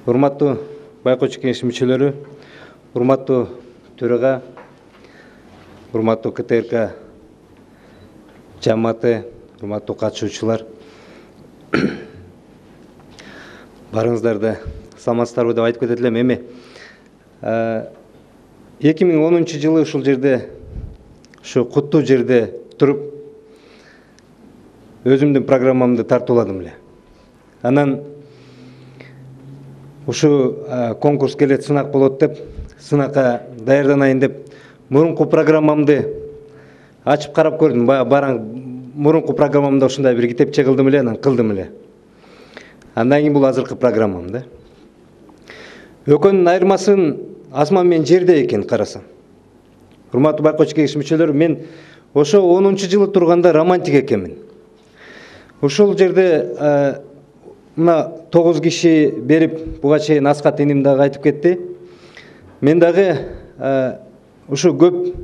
Урматтуу байкоочу кеңеш мүчөлөрү, урматтуу төрага, урматтуу КТРК жамааты, урматтуу катышуучулар. Барыңыздарды саламатсыздарбы деп айтып кетет элем. Эми 2010 жылы ушул жерде, ушу куттуу жерде туруп, өзүмдүн программамды тартууладым эле. Анан ушу конкурс келет, сынак болот деп, сынакка даярданайын деп, мурунку программамды ачып карап көрдүм. Мурунку программамда ушундай бир китепче кылдым эле, анан кылдым эле. Андан кийин бул азыркы программам да. Экөөнүн айырмасын асман менен жерде экен карасам. Урматтуу байкоочу кеңеш мүчөлөрү, мен ошо 10 жылы турганда романтик экенмин. Ушул жерде мына 9 киши берип, буга чейин Аскат иним дагы айтып кетти. Мен дагы ушу көп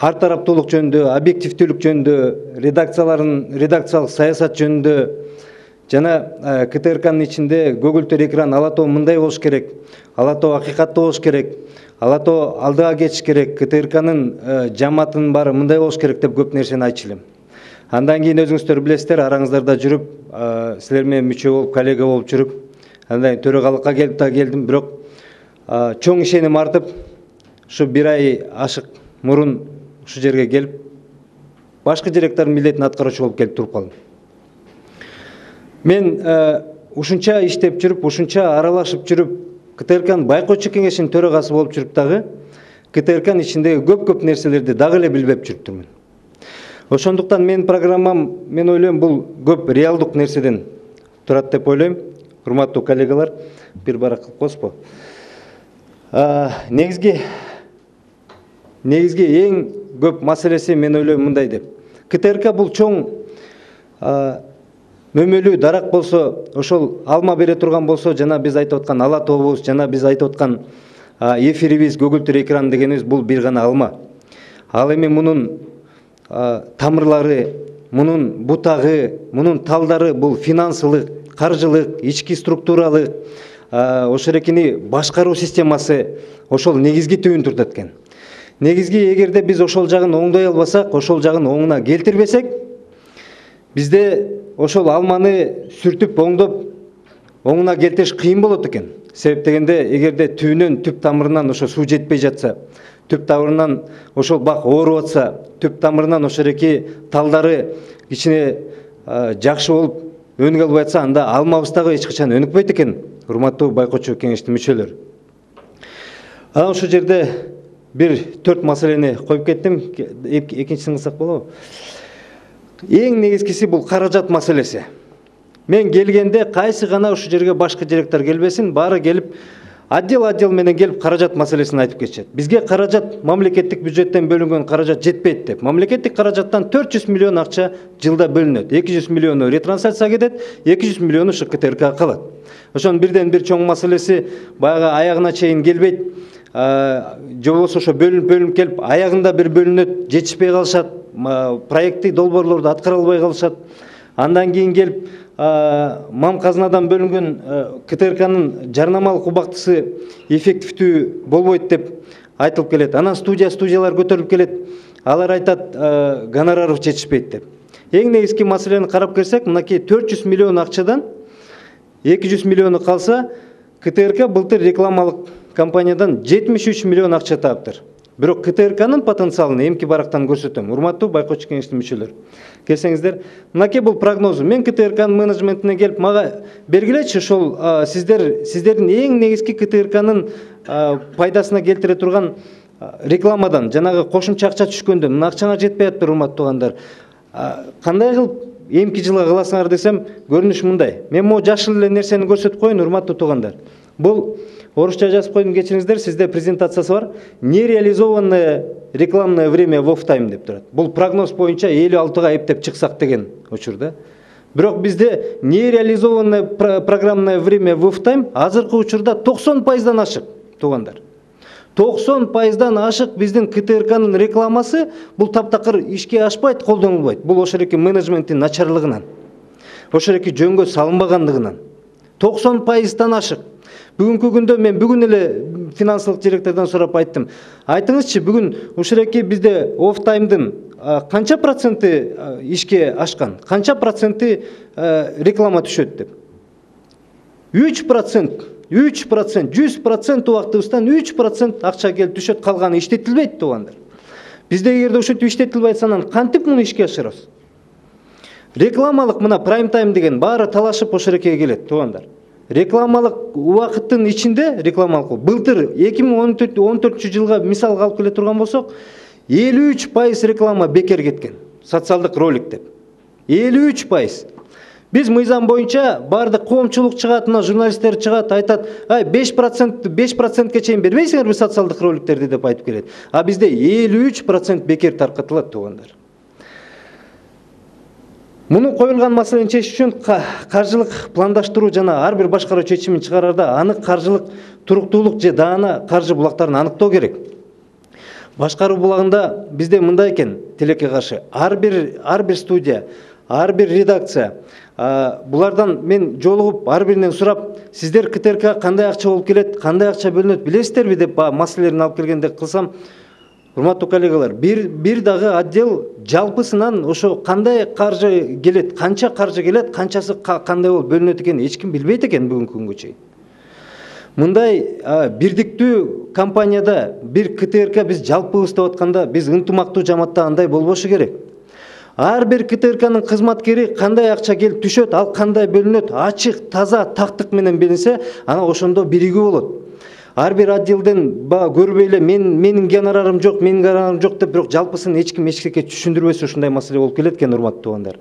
ар тараптуулук жөнүндө, объективдүүлүк жөнүндө, редакциялык саясат жөнүндө жана КТРКнын ичинде көгүлтөр экран ала-тоо мындай болуш керек, ала-тоо акыйкаттуу болуш керек, ала-тоо алдыга кетиш керек, КТРКнын жамаатынын баары мындай болуш керек деп көп нерсени айтчу элем. Андан кийин өзүңүздөр билесиздер, араңыздарда жүрүп, силер менен мүчө болуп, коллега болуп жүрүп, андан кийин төрагалыкка келип да келдим, бирок чоң ишеним артып, ушу 1 ай ашык мурун ушу жерге келип, башкы директордун милдетин аткаруучу болуп келип туруп калдым. Мен ушунча иштеп жүрүп, ушунча аралашып жүрүп, КТРКнын байкоочу кеңешинин төрагасы болуп жүрүп дагы, КТРКнын ичиндеги көп нерселерди дагы эле билбеп жүрүптүрмүн. Ошондуктан менин программам, мен ойлойм, бул көп реалдык нерседен турат деп ойлойм. Урматтуу коллегалар, бир барак кылып коеспу. Негизги эң көп маселеси, мен ойлойм, мындай деп. КТРК бул чоң мөмөлүү дарак болсо, ошол алма бере турган болсо, жана биз айтып аткан ала тообуз, жана биз айтып аткан эфирибиз, көгүлтөр экран дегенибиз, бул бир гана алма. Ал эми мунун тамырлары, мунун бутагы, мунун талдары бул финансылык, каржылык, ички структуралык, ошол экени башкаруу системасы, ошол негизги түбүн туртат экен. Негизги, эгерде биз ошол жагын оңдой албасак, ошол жагын оңуна келтирбесек, бизде ошол алманы сүртүп, оңдоп, оңуна келтириш кыйын болот экен. Себеп дегенде, эгерде түбүнөн, түп тамырынан ошо суу жетпей жатса, түп тамырынан ошол бак ооруп атса, түп тамырынан ошол эки талдары кичине жакшы болуп өнүгө албай атса, анда алмабыз дагы эч качан өнүкпөйт экен, урматтуу байкоочу кеңештин мүчөлөрү. Анан ушул жерде бир 4 маселени коюп кеттим, экинчисин кылсак болобу? Эң негизгиси бул каражат маселеси. Мен келгенде кайсы гана ушул жерге башкы директор келбесин, баары келип, отдел менен келип каражат маселесин айтып кетишет. Бизге каражат, мамлекеттик бюджеттен бөлүнгөн каражат жетпейт деп. Мамлекеттик каражаттан 400 миллион акча жылда бөлүнөт. 200 миллиону ретрансляцияга кетет, 200 миллиону ушу КТРК калат. Ошонун бирден бир чоң маселеси баягы аягына чейин келбейт. Же болбосо ошо бөлүнүп келип, аягында бир бөлүнөт, жетишпей калышат, проекттик долбоорлорду аткара албай калышат. Андан кийин келип, мам казынадан бөлүнгөн КТРКнын жарнамалык убактысы эффективдүү болбойт деп айтылып келет. Анан студиялар көтөрүлүп келет. Алар айтат, гонорар жетишпейт деп. Эң негизги маселени карап келсек, мынакей 400 миллион акчадан 200 миллиону калса, КТРК былтыр рекламалык компаниядан 73 миллион акча таптыр. Бирок КТРКнын потенциалын эмки барактан көрсөтөм. Урматтуу байкоочу кеңештин мүчөлөрү. Келсеңиздер, мынакей бул прогнозу. Мен КТРКнын менеджментине келип, мага бергилечи ошол сиздердин эң негизги КТРКнын пайдасына келтире турган рекламадан, жанагы кошумча акча түшкөндө, мына акчаңар жетпей атпыр, урматтуу туугандар. Кандай кылып эмки жылга кыласыңар десем, көрүнүш мындай. Мен могу жашыл эле нерсени көрсөтүп коеюн, урматтуу туугандар. Бул орусча жазып койдум, кечириңиздер, сизде презентациясы бар. Нереализованное рекламное время в офтайм деп турат. Бул прогноз боюнча 56-га эптеп чыксак деген учурда. Бирок бизде нереализованное программное время в офтайм азыркы учурда 90%дан ашык, туугандар. 90%дан ашык биздин КТРКнын рекламасы бул таптакыр ишке ашпайт, колдонулбайт. Бул ошол эки менеджменттин начарлыгынан, ошол эки жөнгө салынбагандыгынан. 90%-тан ашык. Бүгүнкү күндө мен бүгүн эле финансылык директордон сурап айттым. Айтыңызчы, бүгүн ушуреки bizde off time'дын канча проценти ишке ашкан, канча проценти реклама түшөт деп. 3%, 100% убактыбыздан 3% акча келип түшөт, калганы иштетилбейт туугандар. Бизде эгерде ошентип иштетилбей атса, кантип муну ишке ашырабыз? Рекламалык мына прайм тайм деген баары талашып ошерекеге келет туугандар. Рекламалык убакыттын ичинде рекламалык былтыр 2014 жылга мисалга алып келе турган болсок, 53% реклама бекер кеткен. Социалдык ролик деп. 53%. Биз мыйзам боюнча бардык коомчулук чыгат, мына журналисттер чыгат, айтат, 5%ке чейин бербейсиңерби социалдык роликтерди деп айтып келет. А бизде 53% бекер таркатылат туугандар. Муну коюлган маселени чечиш үчүн каржылык пландаштыруу жана ар бир башкаруу чечимин чыгарарда анык каржылык туруктуулук же даана каржы булактарын аныктоо керек. Башкаруу булагында бизде мындай экен, тилекке каршы ар бир студия, ар бир редакция, булардан мен жолугуп ар биринен сурап, сиздер КТРК кандай акча болуп келет, кандай акча бөлүнөт билесиздерби деп маселелерин алып келгенде кылсам, урматтуу коллегалар, бир дагы отдел жалпысынан ошо кандай каржы келет, канча каржы келет, канчасы кандай болуп бөлүнөт экенин эч ким билбейт экен бүгүнкү күнгө чейин. Мындай бирдиктүү компанияда бир КТРК биз жалпыбыз деп атканда, биз ынтымактуу жамаатта андай болбошу керек. Ар бир КТРКнын кызматкери кандай акча келип түшөт, ал кандай бөлүнөт, ачык, таза, тактык менен белинсе, ана ошондо биригүү болот. Ар бир отделден көрбөй эле менин гонорарым жок, менин гонорарым жок деп, бирок жалпысын эч ким эчкеге түшүндүрбөсө ушундай маселе болуп келет экен, урматтуу туугандар.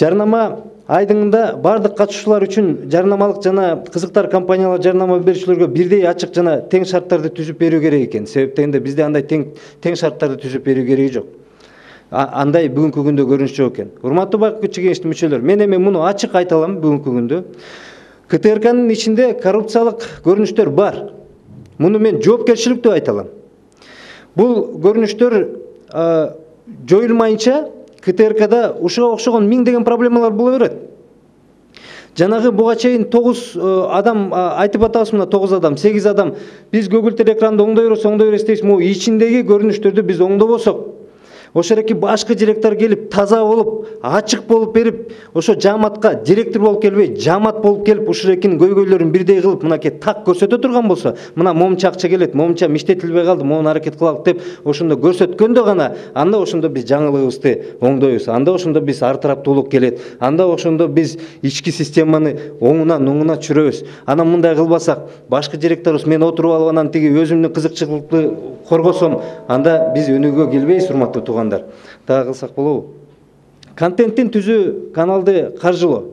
Жарнама айдыңында бардык катышуучулар үчүн жарнамалык жана кызыктар компаниялар жарнама берүүчүлөргө бирдей ачык жана тең шарттарды түзүп берүү керек экен. Себеп дегенде бизде андай тең шарттарды түзүп берүү кереги жок. Андай бүгүнкү күндө көрүнүш жок экен. Урматтуу байкоочу кеңештин мүчөлөрү, мен эми муну ачык айта алам бүгүнкү күндө. КТРКнын ичинде коррупциялык көрүнүштөр бар. Муну мен жоопкерчиликтүү айта алам. Бул көрүнүштөр жоюлмайынча КТРКда ушуга окшогон 1000 деген проблемалар боло берет. Жанагы буга чейин 9 адам айтып атабыз, мына 9 адам, 8 адам биз көгүлтүр экранды оңдой беребиз дейбиз. Могу ичиндеги көрүнүштөрдү биз оңдобосок, ошереки башкы директор келип таза болуп, ачык болуп берип, ошо жамаатка директор болуп келбей, жамаат болуп келип, ушурекинин көйгөйлөрүн бирдей кылып, мынакей так көрсөтө турган болсо, мына момунча акча келет, момунча иштетилбей калды, моуну аракет кылалык деп, ошондо көрсөткөндө гана, анда ошондо биз жаңылыгыбызды оңдойбуз, анда ошондо биз ар тараптуулук келет, анда ошондо биз ички системаны оңуна чүрөбүз. Анан мындай кылбасак, башкы директорубуз мен отуруп алып анан тиги өзүмдүн кызыкчылыкты коргосом, анда биз өнүгүүгө келбейбиз, урматтуу туугандар. Дагы кылсак болобу? Контенттин түзүү каналды каржылоо.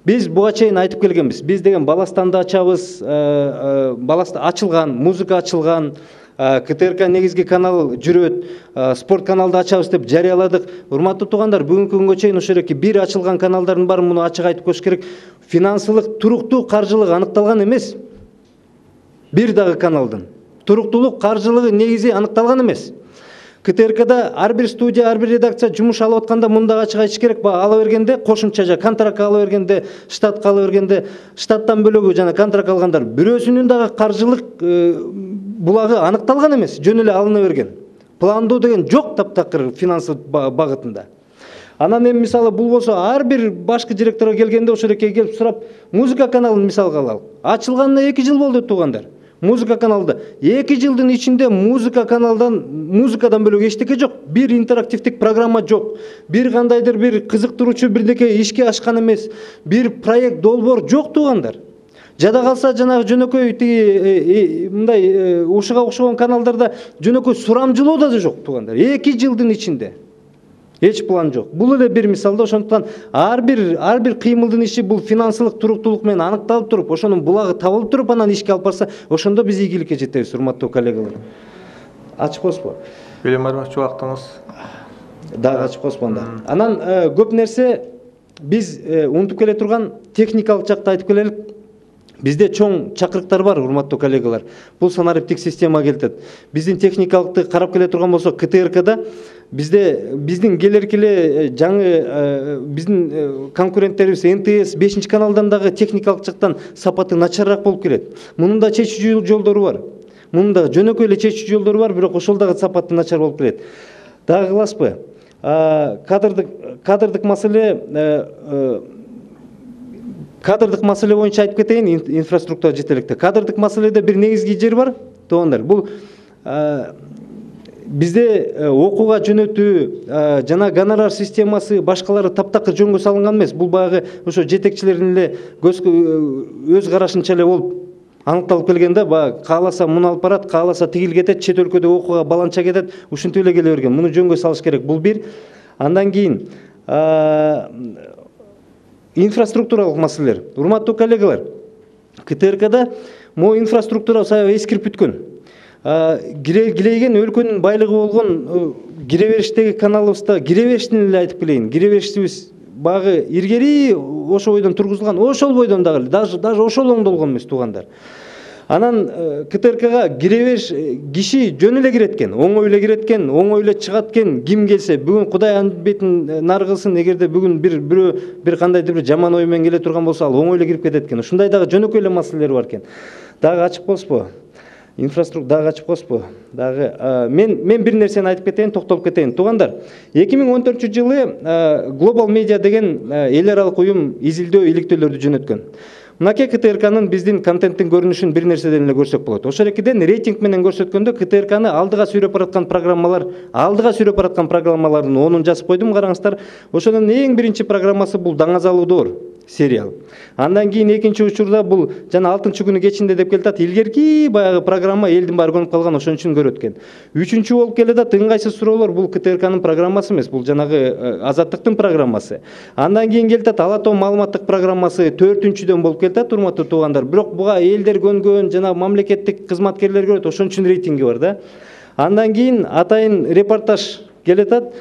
Биз буга чейин айтып келгенбиз. Биз деген баластанды ачабыз, баласта ачылган, музыка ачылган, КТРК негизги канал жүрөт, спорт каналды ачабыз деп жарыяладык. Урматтуу туугандар, бүгүнкү күнгө чейин ошереки бир ачылган каналдардын баарын муну ачык айтып коюш керек. Финансылык туруктуу каржылык аныкталган эмес. Бир дагы каналдын туруктуулук каржылыгы негизи аныкталган эмес. КТРКда ар бир студия, ар бир редакция жумуш алып атканда мындай ачык айтыш керек. Ала бергенде кошумча жа контракт ала бергенде, штатка ала бергенде, штаттан бөлөгү жана контракт алгандар бирөөсүнүн дагы каржылык булагы аныкталган эмес, жөн эле алына берген. Пландоо деген жок таптакыр финансы багытында. Анан эми мисалы бул болсо ар бир башкы директорго келгенде ошолекке келип сурап, музыка каналын мисалга алалы. Ачылганына 2 жыл болду туугандар. Музыка каналда 2 жылдын ичинде музыкадан бөлөк эчтеке жок. Бир интерактивдик программа жок. Бир кандайдыр бир кызыктыруучу бирдеке ишке ашкан эмес. Бир проект долбоор жок туугандар. Жада калса жанагы жөнөкөй тиги мындай ушуга окшогон каналдарда жөнөкөй сурамжылоо да жок туугандар. 2 жылдын ичинде. Эч план жок. Бул эле бир мисалда, ошондуктан ар бир кыймылдын иши бул финансылык туруктуулук менен аныкталып туруп, ошонун булагы табылып туруп, анан ишке алып барса, ошондо биз ийгиликке жетебиз, урматтуу коллегалар. Ачык болсо. Билем бармакчы убактыңыз. Дагы ачык болсо анда. Анан көп нерсе биз унутуп келе турган техникалык жакты айтып келелик. Бизде чоң чакырыктар бар, урматтуу коллегалар. Бул санариптик система келтет. Биздин техникалыкты карап келе турган болсок, КТРКда биздин келерки эле жаңы биздин конкуренттерибиз НТС 5 каналдан дагы техникалык жактан сапаты начарыраак болуп келет. Мунун да чечүүчү жолдору бар. Мунун да жөнөкөй эле чечүүчү жолдору бар, бирок ошол дагы сапаты начар болуп келет. Дагы кыласызбы? Кадрдык маселе боюнча айтып кетейин, инфраструктура жетеликте. Кадрдык маселеде бир негизги жер бар, туугандар. Бул бизде окууга жөнөтүү жана гонорар системасы башкалары таптакыр жөнгө салынган эмес. Бул баягы ошо жетекчилердин эле өз карашынча эле болуп аныкталып келген да, баягы кааласа муну алып барат, кааласа тигил кетет, чет өлкөдө окууга баланча кетет, ушинтип эле келе берген. Муну жөнгө салыш керек. Бул бир. Андан кийин инфраструктуралык маселелер. Урматтуу коллегалар, КТРКда могу инфраструктура саябай эскирип бүткөн. Кирейген өлкөнүн байлыгы болгон кире бериштеги каналыбызда кире бериштин эле айтып келейин. Кире беришибиз багы иргери ошол бойдон тургузулган, ошол бойдон дагы даже ошол оңдолгон эмес, туугандар. Анан КТРКга кире бериш киши жөн эле кирет экен, оңой эле кирет экен, оңой эле чыгат экен. Ким келсе, бүгүн Кудай анын бетин нар кылсын, эгерде бүгүн бир кандайдыр бир жаман ой менен келе турган болсо, ал оңой эле кирип кетет экен. Ушундай дагы жөнөкөй эле маселелер бар экен. Дагы ачып коесузбу? Инфраструктура дагы ачып коесузбу? Дагы мен бир нерсени айтып кетейин, токтолуп кетейин. Туугандар, 2014-жылы Global Media деген эл аралык уюм изилдөө иликтөөлөрдү жөнөткөн. Мынакей КТРКнын биздин контенттин көрүнүшүн бир нерседен эле көрсөк болот. Ошол экиден рейтинг менен көрсөткөндө КТРКны алдыга сүйрөп бараткан программалардын 10-ун жазып койдум, караңыздар. Ошонун эң биринчи программасы бул Даңазалуу доор сериал. Андан кийин экинчи учурда бул жана 6-күнү кечинде деп келатат. Илгерки баягы программа элдин баары көрүнүп калган, ошон үчүн көрөт экен. Үчүнчү болуп келатат ыңгайсыз суроолор, бул КТРКнын программасы эмес, бул жанагы Азаттыктын программасы. Андан кийин келатат Ала тоо маалыматтык программасы 4-дүндөн болуп келатат, урматтуу туугандар. Бирок буга элдер көнгөн, жана мамлекеттик кызматкерлер көрөт, ошон үчүн рейтинги бар да. Андан кийин атайын репортаж келатат.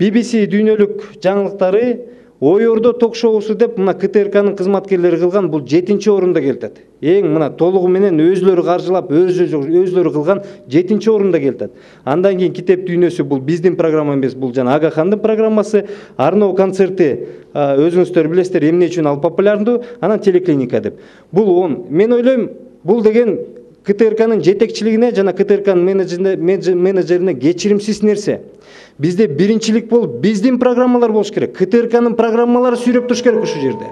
BBC дүйнөлүк жаңылыктары Ой-ордо ток-шоусу деп мына КТРКнын кызматкерлери кылган, бул 7-чи орунда келтет. Эң мына толугу менен өзлөрү каржылап, өзлөрү кылган 7-чи орунда келтет. Андан кийин Китеп дүйнөсү, бул биздин программа эмес, бул жана Агахандын программасы. Арноо концерти, өзүңүздөр билесиздер эмне үчүн ал популярдуу, анан Телеклиника деп. Бул 10. Мен ойлойм, бул деген КТРКнын жетекчилигине жана КТРКнын менеджерине кечиримсиз нерсе. Бизде биринчилик болуп биздин программалар болуш керек. КТРКнын программалары сүйрөп туруш керек ушул жерде.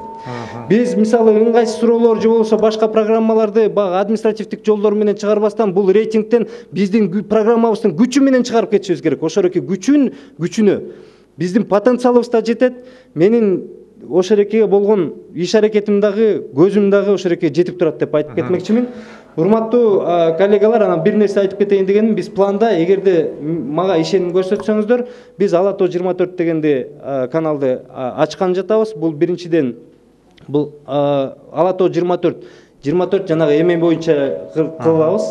Биз мисалы ыңгайсыз суроолор же болбосо башка программаларды баягы административдик жолдор менен чыгарбастан бул рейтингтен биздин программабыздын күчү менен чыгарып кетишибиз керек. Ошол эки күчүнө биздин потенциалыбыз да жетет. Менин ошол экиге болгон иш аракетим дагы, көзүм дагы ошол экиге жетип турат деп айтып кетмекчимин. Урматтуу коллегалар, анан бир нерсе айтып кетейин дегеним, биз планда, эгерде мага ишеним көрсөтсөңүздөр, биз Ала тоо 24 дегенди каналды ачкан жатабыз. Бул биринчиден бул Ала тоо 24 жанагы эме боюнча кылабыз.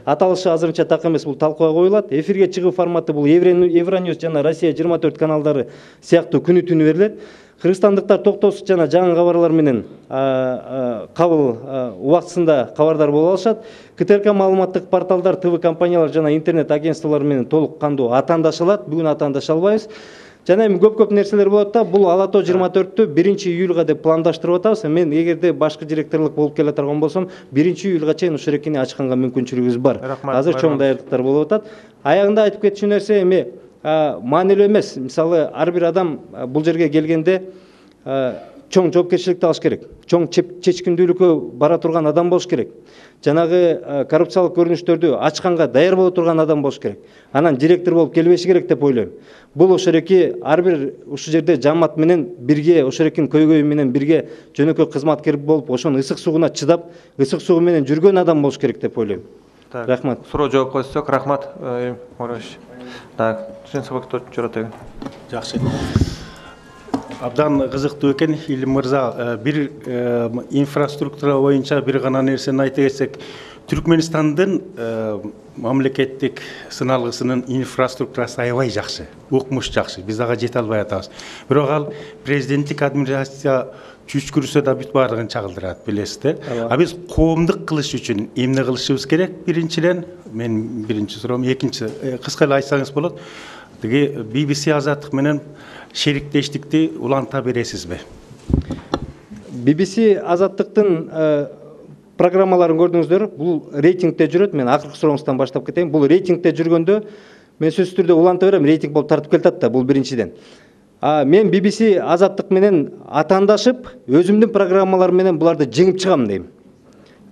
Аталышы азырынча так эмес, бул талкууга коюлат. Эфирге чыгуу форматы бул Евроньюс жана Россия 24 каналдары сыяктуу күнү түнү берилет. Кыргызстандыктар токтоосуз жана жаңы кабарлар менен кабыл убактысында кабардар боло алышат. КТРК маалыматтык порталдар, ТВ компаниялар жана интернет агентстволор менен толук кандуу атаандаша алат. Бүгүн атаандаша албайбыз. Жана эми көп нерселер болот да. Бул Ала тоо 24-тү 1-июлга деп пландаштырып атабыз. Мен эгерде башкы директорлук болуп келе турган болсом, 1-июлга чейин ушул экини ачканга мүмкүнчүлүгүбүз бар. Азыр чоң даярдыктар болуп атат. Аягында айтып кетчү нерсе эми маанилүү эмес. Мисалы, ар бир адам бул жерге келгенде чоң жоопкерчиликти алыш керек. Чоң чечкиндүүлүккө бара турган адам болуш керек. Жанагы коррупциялык көрүнүштөрдү ачканга даяр боло турган адам болуш керек. Анан директор болуп келбеши керек деп ойлойм. Бул ошол эки ар бир ушул жерде жамаат менен бирге, ошол экинин көйгөйү менен бирге жөнөкөй кызматкер болуп, ошонун ысык сууна чыдап, ысык суу менен жүргөн адам болуш керек деп ойлойм. Рахмат. Суроо жооп койсок, рахмат. Так, Жакшы. Абдан кызыктуу экен Илим мырза. Бир инфраструктура боюнча бир гана нерсени айта кетсек, Түркменстандын мамлекеттик сыналгысынын инфраструктурасы аябай жакшы, укмуш жакшы. Биз ага жете албай атабыз. Бирок ал президенттик администрация чүчкүрсө да бүт баардыгын чагылдырат, билесиз да. А биз коомдук кылыш үчүн эмне кылышыбыз керек? Биринчиден, мен биринчи суроом, экинчи кыска эле айтсаңыз болот. Тиги BBC Азаттык менен шериктештикти уланта бересизби? BBC Азаттыктын программаларын көрдүңүздөр. Бул рейтингде жүрөт. Мен акыркы сурооңуздан баштап кетейин. Бул рейтингде жүргөндө мен сөзсүз түрдө уланта берем, рейтинг болуп тартып келатат да, бул биринчиден. Мен BBC Азаттык менен атаандашып, өзүмдүн программаларым менен буларды жеңип чыгам дейм.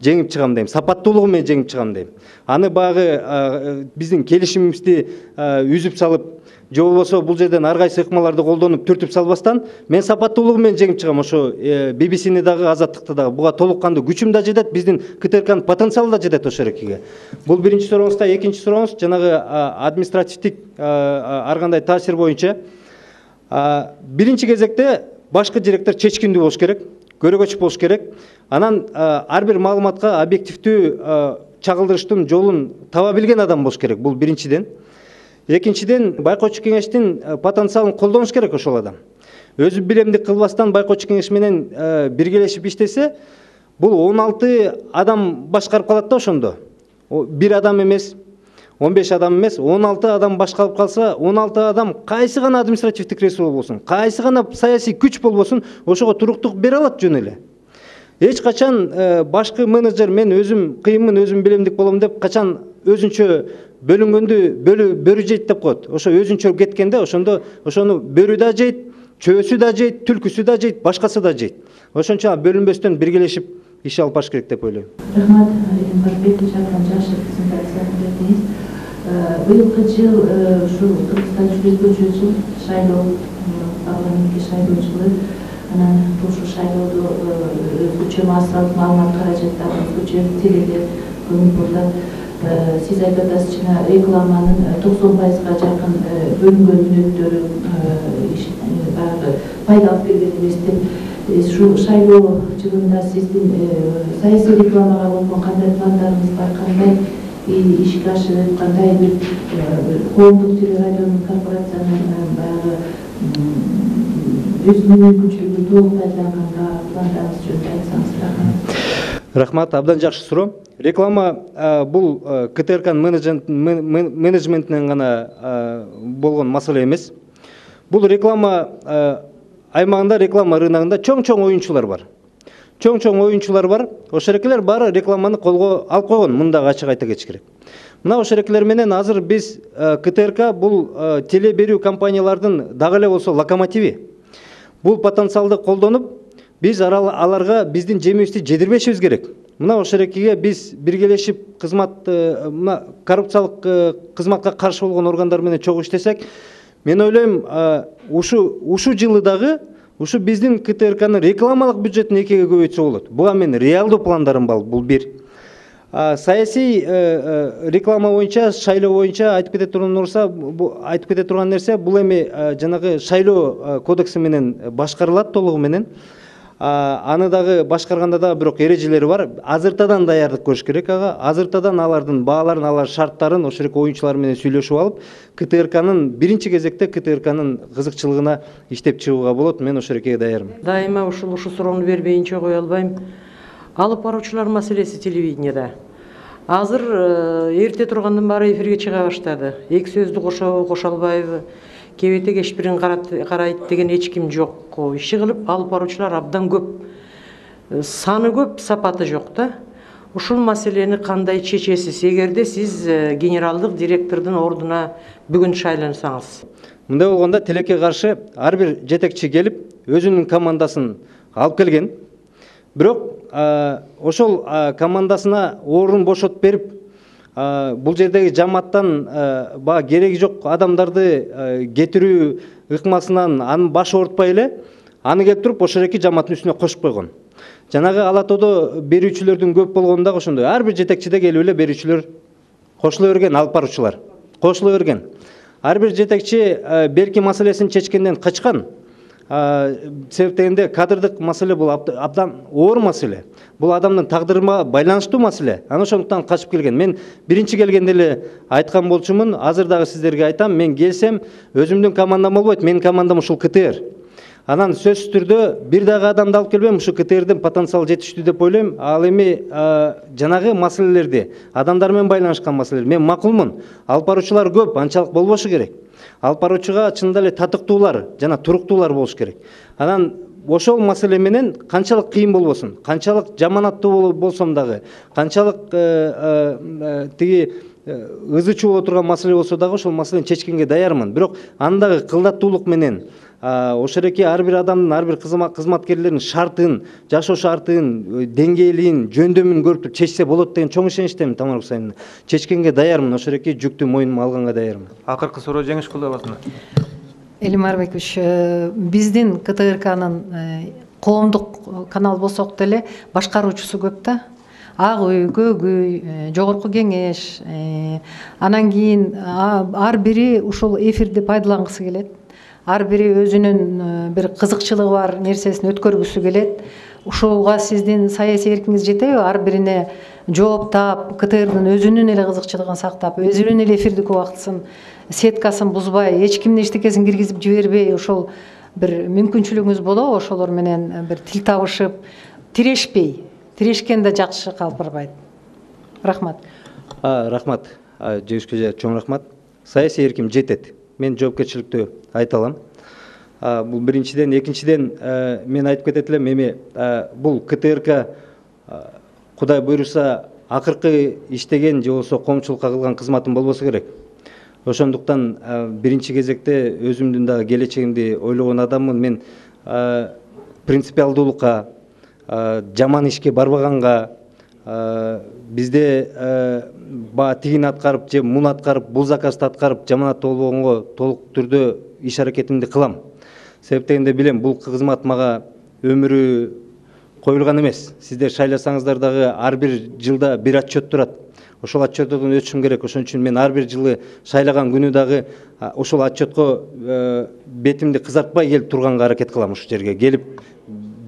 Жеңип чыгам дейм. Сапаттуулугу менен жеңип чыгам дейм. Аны багы биздин келишимибизди үзүп салып, же болбосо бул жерден ар кайсы ыкмаларды колдонуп түртүп салбастан, мен сапаттуулугу менен жеңип чыгам. Ошо BBC-ни дагы, Азаттыкты дагы. Буга толук кандуу күчүм да жетет, биздин КТРКнын потенциалы да жетет ошо эрекеге. Бул биринчи сурооңузда, экинчи сурооңуз жанагы административдик ар кандай таасир боюнча. Биринчи кезекте башкы директор чечкиндүү болуш керек, көрөгөч болуш керек. Анан ар бир маалыматка объективдүү чагылдырыштын жолун таба билген адам болуш керек. Бул биринчиден. Экинчиден, байкоочу кеңештин потенциалын колдонуш керек ошол адам. Өзү билемдик кылбастан байкоочу кеңеш менен биргелешип иштесе, бул 16 адам башкарып калат да ошондо. Бир адам эмес, 15 адам эмес, 16 адам башкарып калса, 16 адам кайсы гана административдик ресурс болбосун, кайсы гана саясий күч болбосун, ошого туруктук бере алат жөн эле. Эч качан башкы менеджер мен өзүм кыйынмын, өзүм билемдик болом деп качан өзүнчө бөлүнгөндү бөрү жейт деп коет. Ошо өзүнчө кеткенде ошондо ошону бөрү да жейт, чөөсү да жейт, түлкүсү да жейт, башкасы да жейт. Ошончо бөлүнбөстөн биргелешип иш алып баш керек деп ойлойм. Рахмат, Марбек Жакан жакшы презентацияны бердиңиз. Быйылкы жыл ушул Кыргызстан жүргүзүүчү жыл, шайлоо, парламентке шайлоо жылы. Анан ушул шайлоодо өзгөчө массалык маалымат каражаттары, өзгөчө теледе көңүл бурулат. Siz айтып атасыз, рекламанын 90%-га жакын бөлүнгөн мүнөттөрү пайда алып берген эмес деп. Ушул шайлоо жылында сиздин саясий рекламага болгон кандай пландарыңыз бар, кандай ишке ашырып, кандай бир коомдук телерадионун корпорациянын баягы өзүнүн мүмкүнчүлүгүн толук пайдаланганга пландарыңыз жөнүндө айтсаңыз. Рахмат. Рахмат, абдан жакшы суроо. Реклама бул КТРКнын менеджментинен гана болгон маселе эмес. Бул реклама аймагында, реклама рыногунда чоң оюнчулар бар. Чоң оюнчулар бар. Ошол эрекелер баары рекламаны колго алып койгон. Мындагы ачык айта кетиш керек. Мына ошол эрекелер менен азыр биз КТРК бул теле берүү компаниялардын дагы эле болсо локомотиви. Бул потенциалды колдонуп, биз аларга биздин жемибизди жедирбешибиз керек. Мына ошол эрекеге биз биргелешип мына коррупциялык кызматка каршы болгон органдар менен чогуу иштесек, мен ойлойм, ушу жылы дагы ушу биздин КТРКнын рекламалык бюджетин экиге көбөйтсө болот. Буга мен реалдуу пландарым бар, бул бир. Саясий реклама боюнча, шайлоо боюнча айтып кете турган нерсе, бул эми жанагы шайлоо кодекси менен башкарылат толугу менен. Аны дагы башкарганда да бирок эрежелери бар. Азыртадан даярдык көрүш керек ага. Азыртадан алардын бааларын, алар шарттарын ошол эле оюнчулар менен сүйлөшүп алып, КТРКнын биринчи кезекте КТРКнын кызыкчылыгына иштеп чыгууга болот. Мен ошол эрекеге даярмын. Дайыма ушу суроону бербейинче кое албайм. Алып баруучулар маселеси телевидениеда. Азыр эрте тургандан баары эфирге чыга баштады. Эки сөздү кошо албайбы? Кебете кешпирин карайт деген эч ким жок. Иши кылып алып баруучулар абдан көп. Саны көп, сапаты жок да. Ушул маселени кандай чечесиз, эгерде сиз генералдык директордун ордуна бүгүн шайлансаңыз? Мындай болгондо тилекке каршы ар бир жетекчи келип, өзүнүн командасын алып келген. Бирок ошол командасына орун бошотуп берип, бул жердеги жамааттан кереги жок адамдарды кетирүү ыкмасынан анын башы оорутпай эле, аны келип туруп ошол эки жамааттын үстүнө кошуп койгон. Жанагы Ала тоодо берүүчүлөрдүн көп болгону дагы ошондой. Ар бир жетекчиде келип эле берүүчүлөр кошуло берген, алып баруучулар кошуло берген. Ар бир жетекчи берки маселесин чечкенден качкан. себептегенде кадрдык маселе бул абдан оор маселе. Бул адамдын тагдырына байланыштуу маселе. Ана ошондуктан качып келген. Мен биринчи келгенде эле айткан болчумун, азыр дагы сиздерге айтам, мен келсем өзүмдүн командам болбойт, менин командам ушул КТР. Анан сөзсүз түрдө бир дагы адамды алып келбейм, ушу КТРдин потенциалы жетиштүү деп ойлойм. Ал эми жанагы маселелерди, адамдар менен байланышкан маселелер мен макулмун. Алып баруучулар көп, анчалык болбошу керек. Алып баруучуга чынында эле татыктуулар жана туруктуулар болуш керек. Анан ошол маселе менен канчалык кыйын болбосун, канчалык жаманаттуу болсом дагы, канчалык тиги ызы чуу боло турган маселе болсо дагы ошол маселени чечкенге даярмын. Бирок андагы кылдаттуулук менен ошереки ар бир адамдын, ар бир кызматкерлердин шартын, жашоо шартын, деңгээлин, жөндөмүн көрүп чечсе болот деген чоң ишеничтемин, Тамара Кусаевна. Чечкенге даярмын, ошереки жүктү мойнума алганга даярмын. Акыркы суроо жеңиш кулдабасына. Элим Арбекович, биздин КТРКнын коомдук канал болсок деле башкаруучусу көп да. Ак үй, көк үй, жогорку кеңеш, анан кийин ар бири ушул эфирди пайдалангысы келет. Ар бири өзүнүн бир кызыкчылыгы бар нерсесин өткөргүсү келет. Ушуга сиздин саясий эркиңиз жетеби? Ар бирине жооп таап, КТРдын өзүнүн эле кызыкчылыгын сактап, өзүнүн эле эфирдик убактысын, сеткасын бузбай, эч кимдин эчтекесин киргизип жибербей, ошол бир мүмкүнчүлүгүңүз болобу? Ошолор менен бир тил табышып, тирешпей, тирешкен да жакшы калпырбайт. Рахмат. Рахмат. Жеңишке чоң рахмат. Саясий эрким жетет. Мен жоопкерчиликтүү айта алам. Бул биринчиден, экинчиден мен айтып кетет элем, эми бул КТРК Кудай буйруса акыркы иштеген же болбосо коомчулукка кылган кызматым болбосо керек. Ошондуктан биринчи кезекте өзүмдүн дагы келечегимди ойлогон адаммын. Мен принципиалдуулукка, жаман ишке барбаганга, бизде тигини аткарып же муну аткарып, бул заказды аткарып жаманаттуу болбогонго толук түрдө иш аракетимди кылам. Себептегенде билем, бул кызмат мага өмүрү коюлган эмес. Сиздер шайласаңыздар дагы ар бир жылда бир отчет турат. Ошол отчеттон өтүшүм керек. Ошон үчүн мен ар бир жылы шайлаган күнү дагы ошол отчетко бетимди кызартпай келип турганга аракет кылам. Ушул жерге келип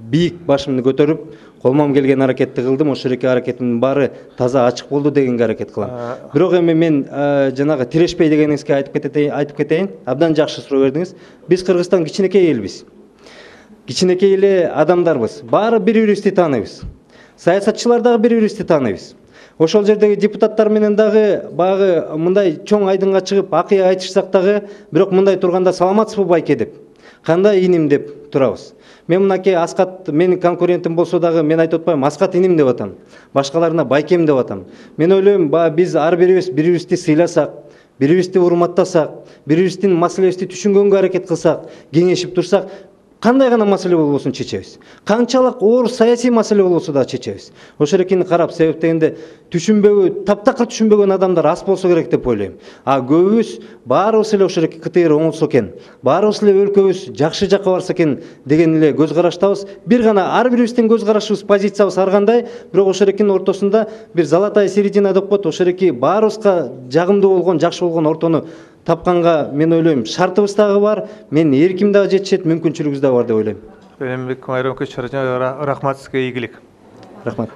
бийик башымды көтөрүп, колуман келген аракетти кылдым. Ошол эки аракетимдин баары таза ачык болду дегенге аракет кылам. Бирок эми мен жанагы тирешпей дегениңизге айтып кетейин. Абдан жакшы суроо бердиңиз. Биз Кыргызстан кичинекей элбиз. Кичинекей эле адамдарбыз. Баары бири-бирибизди тааныйбыз. Саясатчылар дагы бири-бирибизди тааныйбыз. Ошол жердеги депутаттар менен дагы багы мындай чоң айдынга чыгып акыя айтышсак дагы, бирок мындай турганда саламатсызбы байке деп, кандай иним деп турабыз. Мен мынакей Аскат менин конкурентим болсо дагы мен айтып атпайм, Аскат иним деп атам. Башкаларына байкем деп атам. Мен ойлойм, биз ар бирибиз бири-бирибизди сыйласак, бири-бирибизди урматтасак, бири-бирибиздин маселебизди түшүнгөнгө аракет кылсак, кеңешип турсак, кандай гана маселе болбосун чечебиз. Канчалык оор саясий маселе болбосо да чечебиз. Ошол эркини карап, себептегенде түшүнбөгөн, таптакыр түшүнбөгөн адамдар аз болсо керек деп ойлойм. Көбүбүз баарыбыз эле ошол эрки КТР оңолсо экен, баарыбыз эле өлкөбүз жакшы жакка барса экен деген эле көз караштабыз. Бир гана ар бирибиздин көз карашыбыз, позициябыз ар кандай, бирок ошол эркинин ортосунда бир золотая середина деп коет. Ошол эрки баарыбызга жагымдуу болгон, жакшы болгон ортону тапканга мен ойлойм, шартыбыз дагы бар, менин эрким дагы жетишет, мүмкүнчүлүгүбүз дагы бар деп ойлойм. Элембек Майрамович, рахмат сизге, ийгилик. Рахмат.